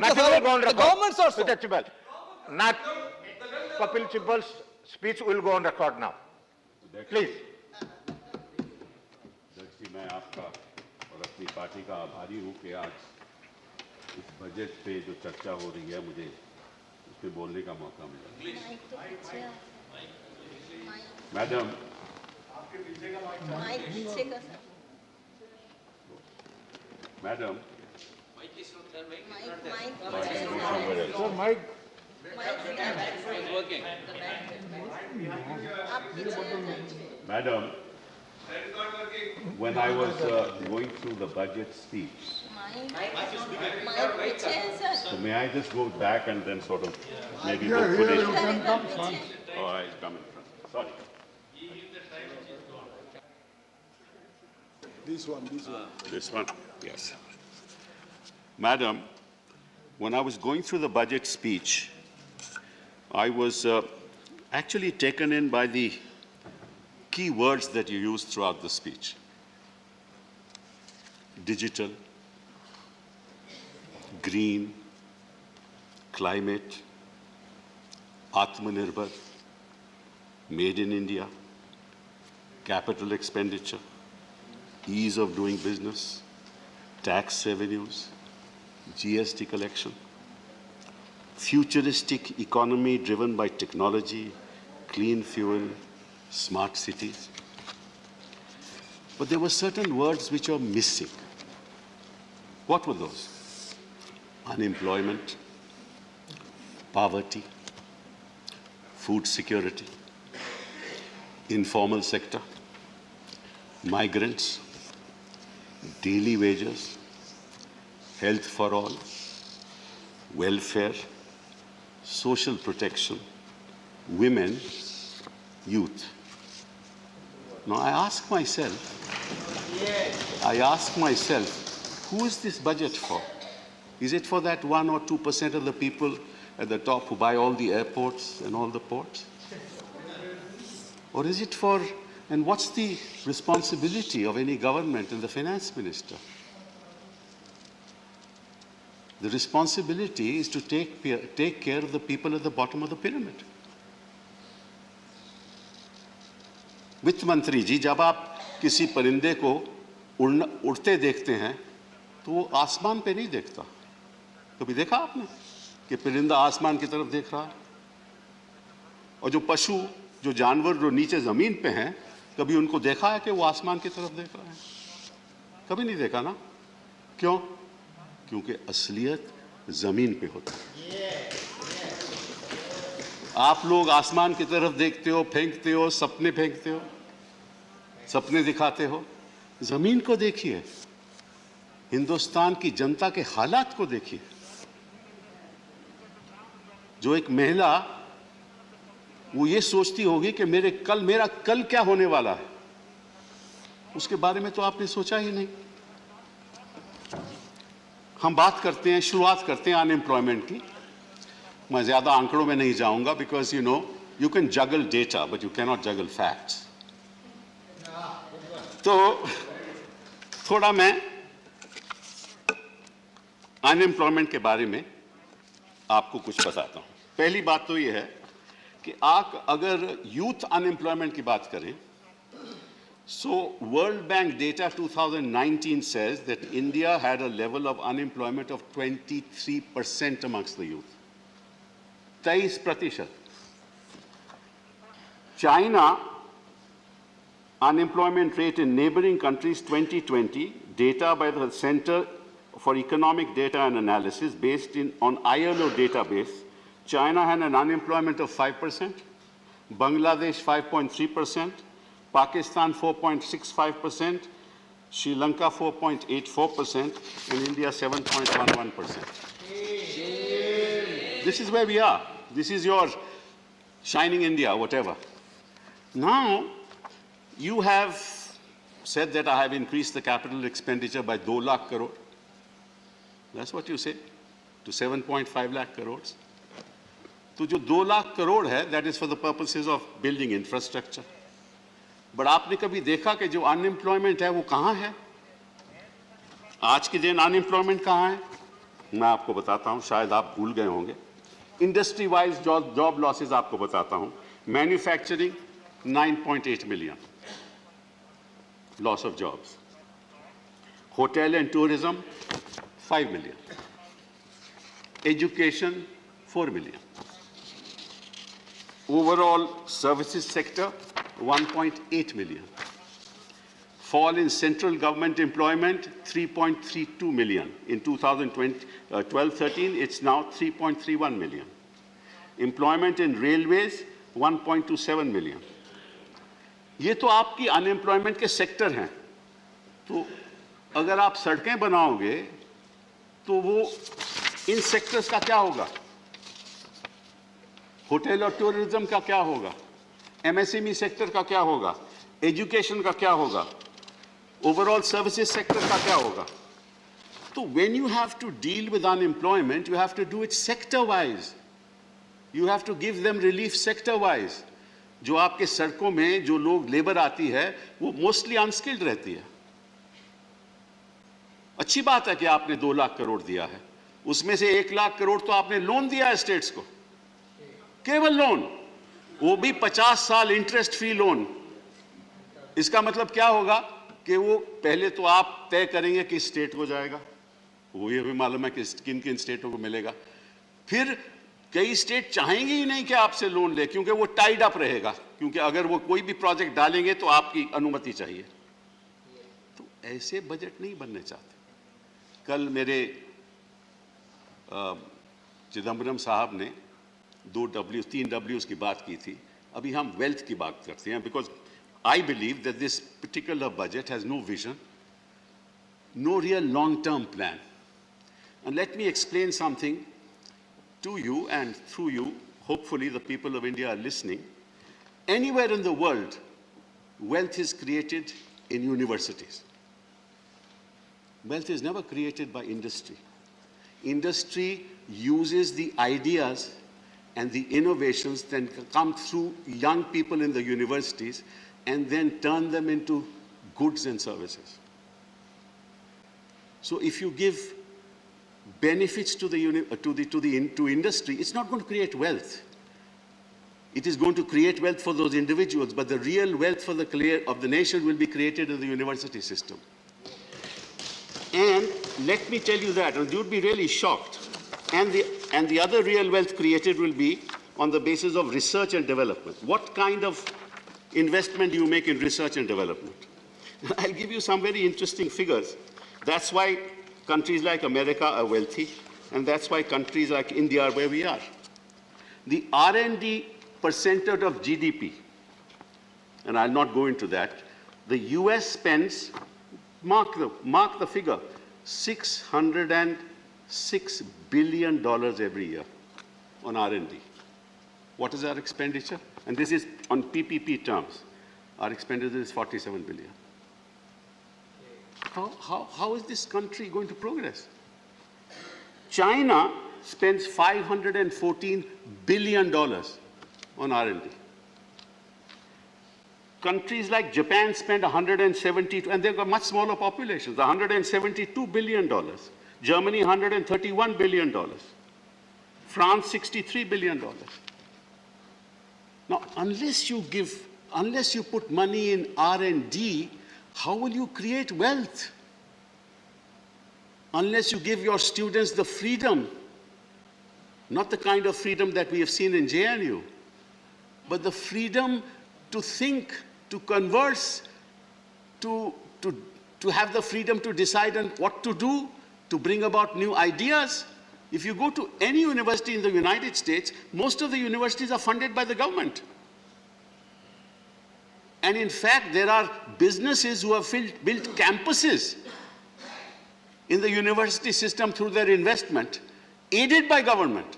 Nothing will go on record. The governments also. Mr. Sibbal, not Kapil Sibbal's speech will go on record now. Please. अध्यक्ष जी, मैं आपका और अपनी party का आभारी हूँ कि आज इस बजट पे जो चर्चा हो रही है मुझे उस पे बोलने का मौका मिला। Madam, madam, Madam, when I was going through the budget speech, so may I just go back and then sort of maybe hopefully... Oh, I come in front. Sorry. This one. This one? Yes. Madam, when I was going through the budget speech, I was actually taken in by the key words that you used throughout the speech. Digital, green, climate, Atmanirbhar, made in India, capital expenditure, ease of doing business, tax revenues, GST collection, futuristic economy driven by technology, clean fuel, smart cities. But there were certain words which are missing. What were those? Unemployment, poverty, food security, informal sector, migrants, daily wages, health for all, welfare, social protection, women, youth. Now I ask myself, who is this budget for? Is it for that 1 or 2% of the people at the top who buy all the airports and all the ports? Or is it for, and what's the responsibility of any government and the finance minister? The responsibility is to take care of the people at the bottom of the pyramid. वित्त मंत्री जी, जब आप किसी परिंदे को उड़ते देखते हैं तो वो आसमान पे नहीं देखता। कभी देखा आपने कि परिंदा आसमान की तरफ देख रहा है? और जो पशु, जो जानवर जो नीचे जमीन पे हैं, कभी उनको देखा है कि वो आसमान की तरफ देख रहा है? कभी नहीं देखा ना? क्यों? क्योंकि असलियत जमीन पे होता है। आप लोग आसमान की तरफ देखते हो, फेंकते हो, सपने फेंकते हो, सपने दिखाते हो। जमीन को देखिए, हिंदुस्तान की जनता के हालात को देखिए। जो एक महिला वो ये सोचती होगी कि मेरा कल क्या होने वाला है, उसके बारे में तो आपने सोचा ही नहीं। हम बात करते हैं, शुरुआत करते हैं अनएम्प्लॉयमेंट की। मैं ज्यादा आंकड़ों में नहीं जाऊंगा because you can juggle data but you cannot juggle facts. तो थोड़ा मैं अनएम्प्लॉयमेंट के बारे में आपको कुछ बताता हूं। पहली बात तो यह है कि आप अगर यूथ अनएम्प्लॉयमेंट की बात करें, so World Bank data 2019 says that India had a level of unemployment of 23% amongst the youth. 23%. China unemployment rate in neighboring countries 2020, data by the Center for Economic Data and Analysis based on ILO database, China had an unemployment of 5%, Bangladesh 5.3%, Pakistan 4.65%, Sri Lanka 4.84%, and India 7.11%. This is where we are. This is your shining India, whatever. Now, you have said that I have increased the capital expenditure by 2 lakh crore. That's what you say, to 7.5 lakh crores. तो जो 2 लाख करोड़ है, that is for the purposes of building infrastructure. But आपने कभी देखा कि जो unemployment है वो कहाँ है? आज के दिन अनएम्प्लॉयमेंट कहाँ है? मैं आपको बताता हूं, शायद आप भूल गए होंगे। इंडस्ट्री वाइज जॉब लॉसेस आपको बताता हूं। Manufacturing 9.8 million loss of jobs. Hotel and tourism 5 million. Education 4 million. Overall services sector 1.8 million. Fall in central government employment 3.32 million. In 2012-13, it's now 3.31 million. Employment in railways 1.27 million. ये तो आपकी unemployment के sector हैं। तो अगर आप सड़कें बनाओगे तो वो इन सेक्टर्स का क्या होगा? होटल और टूरिज्म का क्या होगा? एमएसएमई सेक्टर का क्या होगा? एजुकेशन का क्या होगा? ओवरऑल सर्विसेज सेक्टर का क्या होगा? तो when you have to deal with unemployment, you have to do it sector wise. You have to give them relief sector wise. जो आपके सड़कों में जो लोग लेबर आती है वो मोस्टली अनस्किल्ड रहती है। अच्छी बात है कि आपने 2 लाख करोड़ दिया है, उसमें से 1 लाख करोड़ तो आपने लोन दिया है स्टेट्स को, केवल लोन, वो भी 50 साल इंटरेस्ट फ्री लोन। इसका मतलब क्या होगा कि वो पहले तो आप तय करेंगे कि स्टेट को जाएगा, वो ये भी मालूम है कि किन किन स्टेटों को मिलेगा। फिर कई स्टेट चाहेंगे ही नहीं कि आपसे लोन ले, क्योंकि वो टाइड अप रहेगा, क्योंकि अगर वो कोई भी प्रोजेक्ट डालेंगे तो आपकी अनुमति चाहिए। तो ऐसे बजट नहीं बनने चाहते। कल मेरे चिदम्बरम साहब ने 3 W's की बात की थी। अभी हम वेल्थ की बात करते हैं, because I believe that this particular budget has no vision, no real long-term plan. And let me explain something to you, and through you, hopefully the people of India are listening. Anywhere in the world, wealth is created in universities. Wealth is never created by industry. Industry uses the ideas and the innovations that come through young people in the universities and then turn them into goods and services. So if you give benefits to industry, it's not going to create wealth. It is going to create wealth for those individuals, but the real wealth of the nation will be created in the university system. And let me tell you that, and you'd be really shocked. And the other real wealth created will be on the basis of research and development. What kind of investment do you make in research and development? I'll give you some very interesting figures. That's why countries like America are wealthy, and that's why countries like India are where we are. The R&D percentage of GDP, and I'll not go into that, the US spends, mark the figure, $606 billion every year on R&D. What is our expenditure? And this is on PPP terms. Our expenditure is 47 billion. How is this country going to progress? China spends $514 billion on R&D. Countries like Japan spend 172, and they've got much smaller populations, $172 billion. Germany, $131 billion. France, $63 billion. Now, unless you put money in R&D, how will you create wealth? Unless you give your students the freedom, not the kind of freedom that we have seen in JNU, but the freedom to think, to converse, to have the freedom to decide on what to do, to bring about new ideas. If you go to any university in the United States, most of the universities are funded by the government. And in fact, there are businesses who have built campuses in the university system through their investment, aided by government.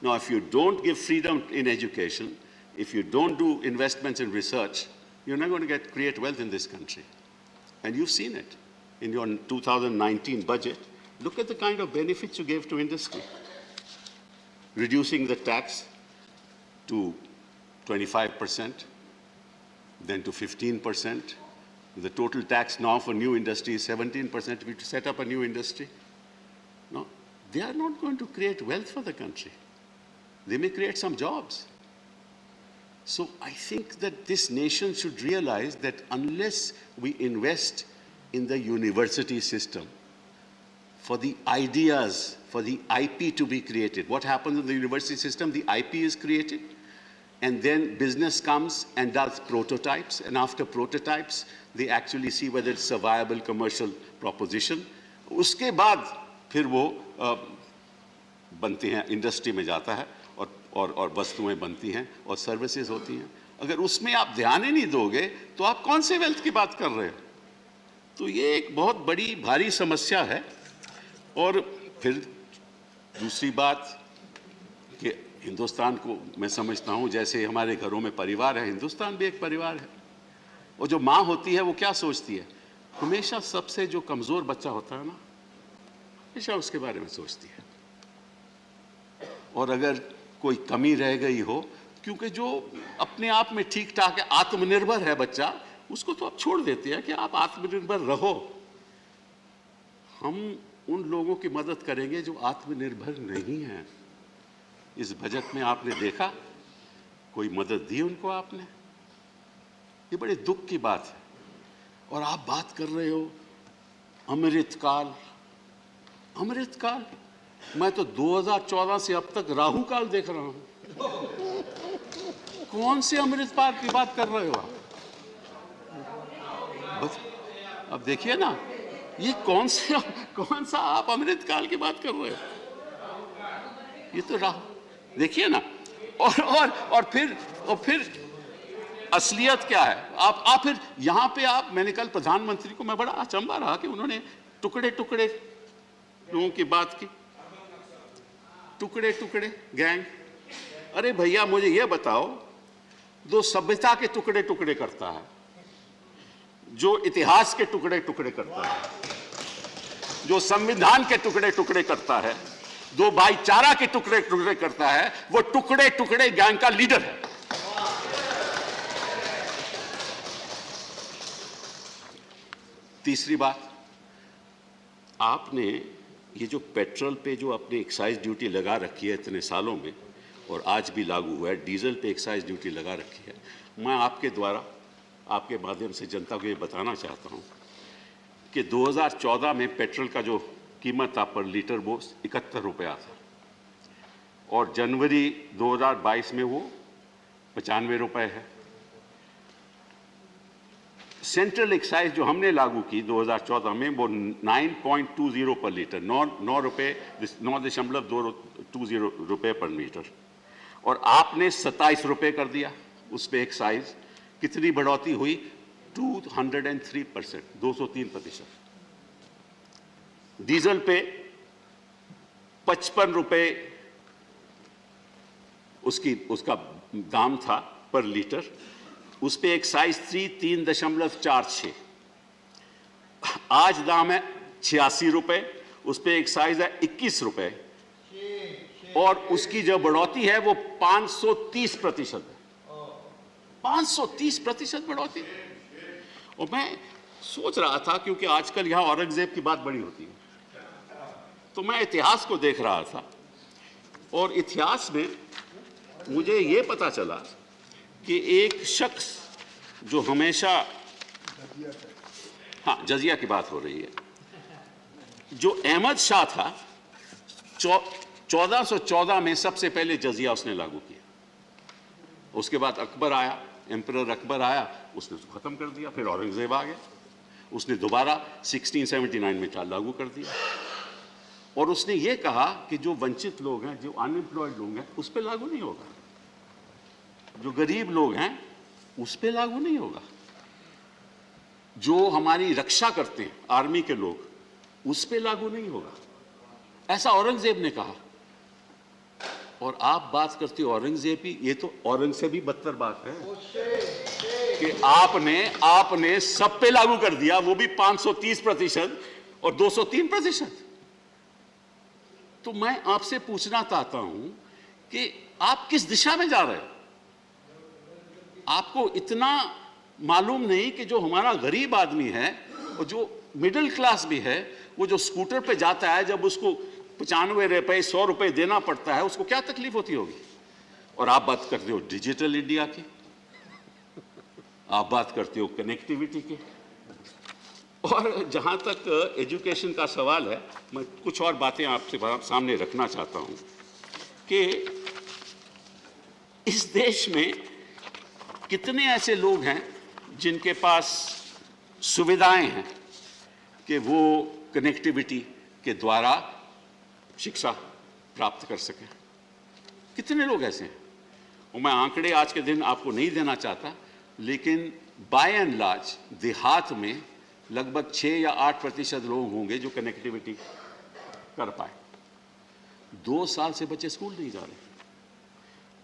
Now, if you don't give freedom in education, if you don't do investments in research, you're not going to create wealth in this country. And you've seen it in your 2019 budget. Look at the kind of benefits you gave to industry. Reducing the tax to 25%, then to 15%. The total tax now for new industry is 17% if you set up a new industry. No? they are not going to create wealth for the country. They may create some jobs. So I think that this nation should realize that unless we invest in the university system for the ideas, for the IP to be created, what happens in the university system? The IP is created, and then business comes and does prototypes, and after prototypes, they actually see whether it's a viable commercial proposition. उसके बाद फिर वो बनती हैं, industry में जाता है और वस्तुएं बनती हैं और सर्विसेज होती हैं। अगर उसमें आप ध्यान ही नहीं दोगे तो आप कौन से वेल्थ की बात कर रहे हो? तो ये एक बहुत बड़ी भारी समस्या है। और फिर दूसरी बात कि हिंदुस्तान को मैं समझता हूँ जैसे हमारे घरों में परिवार है, हिंदुस्तान भी एक परिवार है। और जो माँ होती है वो क्या सोचती है? हमेशा सबसे जो कमज़ोर बच्चा होता है ना, हमेशा उसके बारे में सोचती है। और अगर कोई कमी रह गई हो, क्योंकि जो अपने आप में ठीक ठाक है, आत्मनिर्भर है बच्चा, उसको तो आप छोड़ देते हैं कि आप आत्मनिर्भर रहो। हम उन लोगों की मदद करेंगे जो आत्मनिर्भर नहीं हैं। इस बजट में आपने देखा कोई मदद दी उनको आपने? ये बड़े दुख की बात है। और आप बात कर रहे हो अमृतकाल। अमृतकाल, मैं तो 2014 से अब तक राहु काल देख रहा हूं। कौन से अमृतकाल की बात कर रहे हो आप? बस अब देखिए ना, ये कौन सा आप अमृतकाल की बात कर रहे हो? ये तो राहु, देखिए ना। और फिर असलियत क्या है? आप फिर यहां पे मैंने कल प्रधानमंत्री को मैं बड़ा अचंभा रहा कि उन्होंने टुकड़े टुकड़े लोगों की बात की। टुकड़े टुकड़े गैंग। अरे भैया मुझे ये बताओ, जो सभ्यता के टुकड़े टुकड़े करता है, जो इतिहास के टुकड़े टुकड़े करता है, जो संविधान के टुकड़े टुकड़े करता है, जो भाईचारा के टुकड़े टुकड़े करता है, वो टुकड़े टुकड़े गैंग का लीडर है। तीसरी बात, आपने ये जो पेट्रोल पे जो अपनी एक्साइज ड्यूटी लगा रखी है इतने सालों में, और आज भी लागू हुआ है, डीजल पे एक्साइज ड्यूटी लगा रखी है। मैं आपके द्वारा, आपके माध्यम से जनता को ये बताना चाहता हूँ कि 2014 में पेट्रोल का जो कीमत था पर लीटर वो 71 रुपया था, और जनवरी 2022 में वो 95 रुपये है। सेंट्रल एक्साइज जो हमने लागू की 2014 में वो 9.20 पर लीटर, 9.20 रुपये पर लीटर, और आपने 27 रुपये कर दिया उस पर एक्साइज। कितनी बढ़ोतरी हुई? 203%, 203%। डीजल पे 55 रुपये उसका दाम था पर लीटर, उस पे एक्साइज थी 3.46। आज दाम है 86 रुपये, उस पे एक्साइज है 21 रुपये, और उसकी जो बढ़ोतरी है वो 530% है। 530% बढ़ोतरी। और मैं सोच रहा था, क्योंकि आजकल यहां औरंगजेब की बात बड़ी होती है, तो मैं इतिहास को देख रहा था, और इतिहास में मुझे ये पता चला कि एक शख्स जो हमेशा, हाँ जजिया की बात हो रही है, जो अहमद शाह था, 1414 में सबसे पहले जजिया उसने लागू किया। उसके बाद अकबर आया, एम्परर अकबर आया, उसने उसको खत्म कर दिया। फिर औरंगजेब आ गया, उसने दोबारा 1679 में लागू कर दिया, और उसने ये कहा कि जो वंचित लोग हैं, जो अनएम्प्लॉयड लोग हैं, उस पर लागू नहीं होगा, जो गरीब लोग हैं उस पे लागू नहीं होगा, जो हमारी रक्षा करते हैं आर्मी के लोग, उस पे लागू नहीं होगा। ऐसा औरंगजेब ने कहा। और आप बात करते हो औरंगजेब की, ये तो औरंग से भी बदतर बात है कि आपने सब पे लागू कर दिया, वो भी 530% और 203%। तो मैं आपसे पूछना चाहता हूं कि आप किस दिशा में जा रहे हो? आपको इतना मालूम नहीं कि जो हमारा गरीब आदमी है और जो मिडिल क्लास भी है, वो जो स्कूटर पे जाता है, जब उसको 95 रुपए 100 रुपए देना पड़ता है, उसको क्या तकलीफ होती होगी? और आप बात करते हो डिजिटल इंडिया की, आप बात करते हो कनेक्टिविटी की, और जहां तक एजुकेशन का सवाल है, मैं कुछ और बातें आपसे सामने रखना चाहता हूं कि इस देश में कितने ऐसे लोग हैं जिनके पास सुविधाएं हैं कि वो कनेक्टिविटी के द्वारा शिक्षा प्राप्त कर सकें। कितने लोग ऐसे हैं? और मैं आंकड़े आज के दिन आपको नहीं देना चाहता, लेकिन बाय एंड लार्ज देहात में लगभग 6 या 8% लोग होंगे जो कनेक्टिविटी कर पाए। 2 साल से बच्चे स्कूल नहीं जा रहे,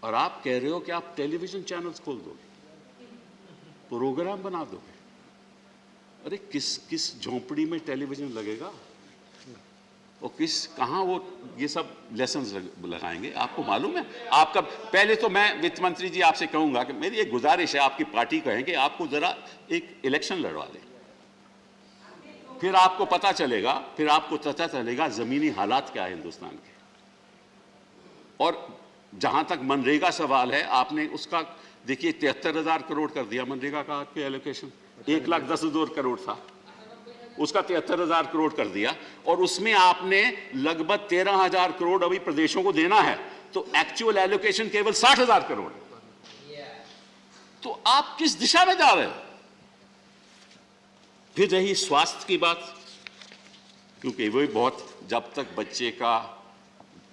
और आप कह रहे हो कि आप टेलीविजन चैनल्स खोल दोगे, प्रोग्राम बना दोगे। अरे किस झोंपड़ी में टेलीविजन लगेगा, और कहां वो ये सब लेसन्स लगाएंगे? आपको मालूम है? आपका पहले तो मैं वित्त मंत्री जी आपसे कहूंगा कि मेरी एक गुजारिश है, आपकी पार्टी कहें कि आपको जरा एक इलेक्शन लड़वा दें, फिर आपको पता चलेगा जमीनी हालात क्या है हिंदुस्तान के। और जहां तक मनरेगा सवाल है, आपने उसका देखिए 73,000 करोड़ कर दिया मनरेगा का आपके एलोकेशन। 1,10,000 करोड़ था, उसका 73,000 करोड़ कर दिया, और उसमें आपने लगभग 13,000 करोड़ अभी प्रदेशों को देना है, तो एक्चुअल एलोकेशन केवल 60,000 करोड़। तो आप किस दिशा में जा रहे हो? फिर रही स्वास्थ्य की बात, क्योंकि वही बहुत, जब तक बच्चे का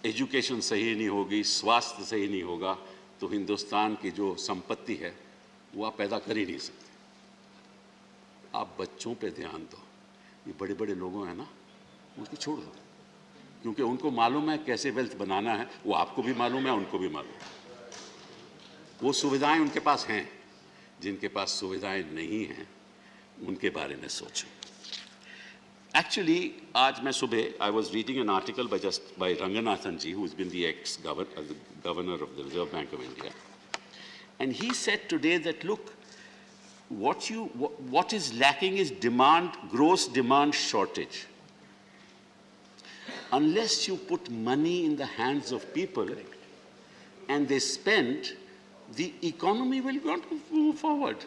एजुकेशन सही नहीं होगी, स्वास्थ्य सही नहीं होगा, तो हिंदुस्तान की जो संपत्ति है वो आप पैदा कर ही नहीं सकते। आप बच्चों पे ध्यान दो। ये बड़े बड़े लोगों हैं ना, उनको छोड़ दो, क्योंकि उनको मालूम है कैसे वेल्थ बनाना है। वो आपको भी मालूम है, उनको भी मालूम है। वो सुविधाएं उनके पास हैं। जिनके पास सुविधाएं नहीं हैं, उनके बारे में सोचो। Actually, आज मैं सुबह I was reading an article by Ranganathan ji, who's been the ex-governor of the Reserve Bank of India, and he said today that look, what is lacking is gross demand shortage. Unless you put money in the hands of people and they spend, the economy will not move forward.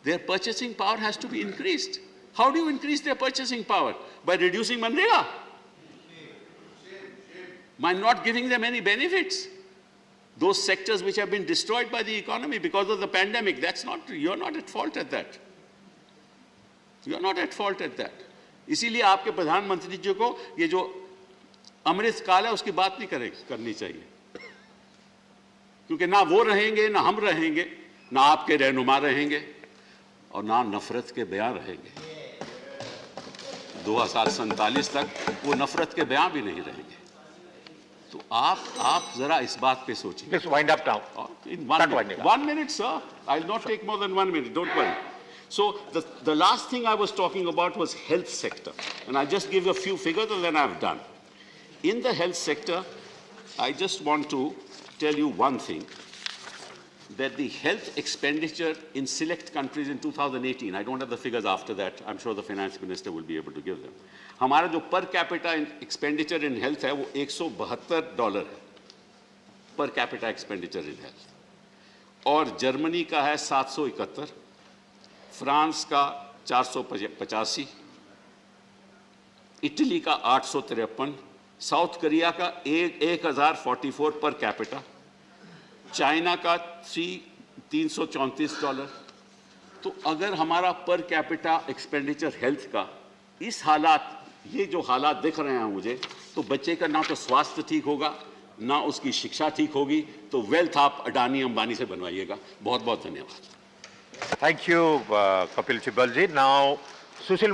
Their purchasing power has to be increased. How do you increase their purchasing power? By reducing Manrega? By not giving them any benefits? Those sectors which have been destroyed by the economy because of the pandemic, you're not at fault at that. You're not at fault at that. इसीलिए आपके प्रधानमंत्री जी को ये जो अमृत काल है उसकी बात नहीं करनी चाहिए, क्योंकि ना वो रहेंगे, ना हम रहेंगे, ना आपके रहनुमा रहेंगे, और ना नफरत के बयान रहेंगे। 2047 तक वो नफरत के बयान भी नहीं रहेंगे। तो आप जरा इस बात पे सोचिए। Let's wind up now. In 1 minute, sir. I'll not take more than 1 minute. Don't worry. So the last thing I was talking about was health sector, and I'll just give you a few figures and then I'm done. In the health sector, I just want to tell you one thing, that the health expenditure in select countries in 2018, I don't have the figures after that, I'm sure the finance minister will be able to give them. हमारा जो per capita expenditure in health है वो $172 है, per capita expenditure in health, और Germany का है 771, France का 485, Italy का 853, साउथ कोरिया का 1044 पर कैपिटा, चाइना का $334। तो अगर हमारा पर कैपिटा एक्सपेंडिचर हेल्थ का इस हालात, ये जो हालात दिख रहे हैं मुझे, तो बच्चे का ना तो स्वास्थ्य ठीक होगा, ना उसकी शिक्षा ठीक होगी, तो वेल्थ आप अडानी अंबानी से बनवाइएगा। बहुत बहुत धन्यवाद। Thank you, Kapil Sibbal ji. Now, Sushil Moody.